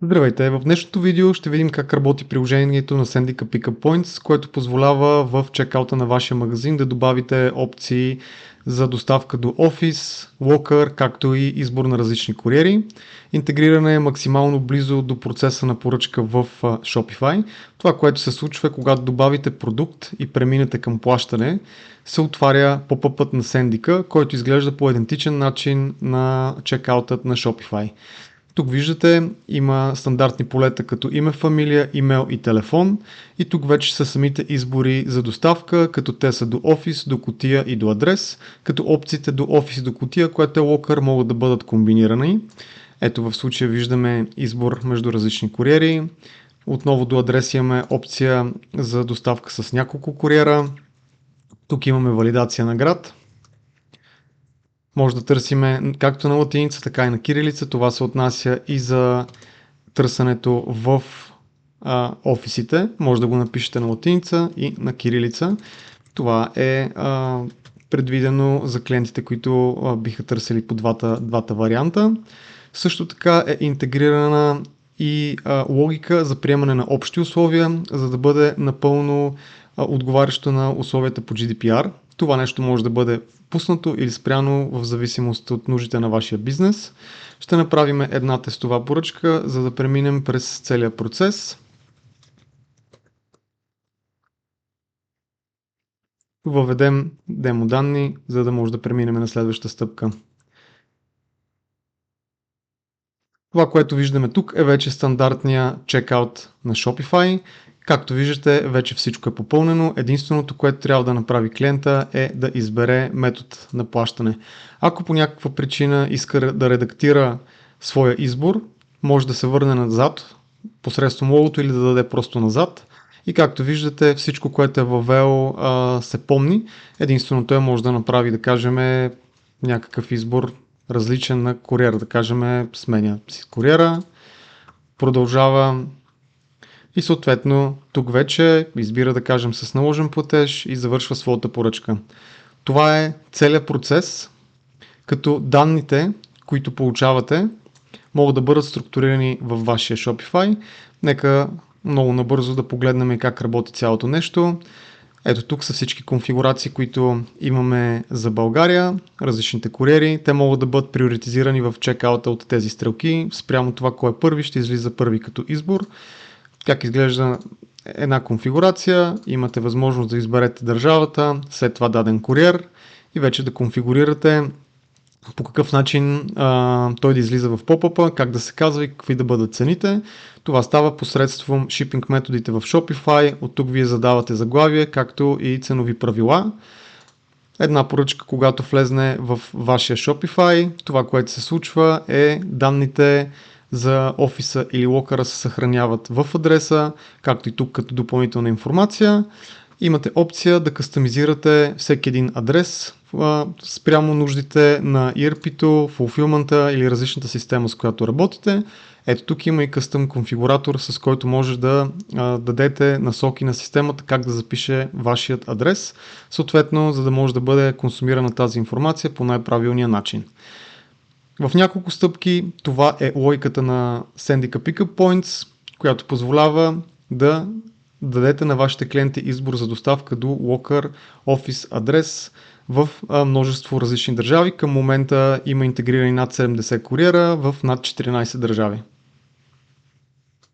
Здравейте! В днешното видео ще видим как работи приложението на Sendika Pickup Points, което позволява в чекаута на вашия магазин да добавите опции за доставка до офис, локър, както и избор на различни куриери. Интегриране е максимално близо до процеса на поръчка в Shopify. Това, което се случва е, когато добавите продукт и преминете към плащане, се отваря поп-ъпът на Sendika, който изглежда по идентичен начин на чекаутът на Shopify. Тук виждате, има стандартни полета като име, фамилия, имейл и телефон, и тук вече са самите избори за доставка, като те са до офис, до кутия и до адрес, като опциите до офис и до кутия, което е локър, могат да бъдат комбинирани. Ето в случая виждаме избор между различни куриери. Отново до адрес имаме опция за доставка с няколко куриера. Тук имаме валидация на град. Може да търсиме както на латиница, така и на кирилица. Това се отнася и за търсенето в офисите. Може да го напишете на латиница и на кирилица. Това е предвидено за клиентите, които биха търсили по двата варианта. Също така е интегрирана и логика за приемане на общи условия, за да бъде напълно отговарящо на условията по GDPR. Това нещо може да бъде пуснато или спряно в зависимост от нуждите на вашия бизнес. Ще направим една тестова поръчка, за да преминем през целия процес. Въведем демо данни, за да може да преминем на следващата стъпка. Това, което виждаме тук, е вече стандартния чекаут на Shopify. Както виждате, вече всичко е попълнено. Единственото, което трябва да направи клиента, е да избере метод на плащане. Ако по някаква причина иска да редактира своя избор, може да се върне назад посредством логото или да даде просто назад. И както виждате, всичко, което е въвел, се помни. Единствено той може да направи, да кажем, някакъв избор различен на куриера. Да кажем, сменя си куриера, продължава и съответно тук вече избира, да кажем, с наложен платеж и завършва своята поръчка. Това е целият процес, като данните, които получавате, могат да бъдат структурирани във вашия Shopify. Нека много набързо да погледнем как работи цялото нещо. Ето тук са всички конфигурации, които имаме за България, различните куриери. Те могат да бъдат приоритизирани в чекаута от тези стрелки. Спрямо това, кой е първи, ще излиза първи като избор. Как изглежда една конфигурация, имате възможност да изберете държавата, след това даден куриер и вече да конфигурирате по какъв начин той да излиза в поп-ъпа, как да се казва и какви да бъдат цените. Това става посредством шипинг методите в Shopify. От тук вие задавате заглавие, както и ценови правила. Една поръчка, когато влезне в вашия Shopify, това, което се случва, е данните за офиса или локъра се съхраняват в адреса, както и тук като допълнителна информация. Имате опция да кастомизирате всеки един адрес спрямо нуждите на ERP-то, фулфилмента или различната система, с която работите. Ето тук има и къстъм конфигуратор, с който може да дадете насоки на системата как да запише вашият адрес, съответно, за да може да бъде консумирана тази информация по най-правилния начин. В няколко стъпки това е логиката на Sendika Pickup Points, която позволява да дадете на вашите клиенти избор за доставка до локър, офис, адрес в множество различни държави. Към момента има интегрирани над 70 куриера в над 14 държави.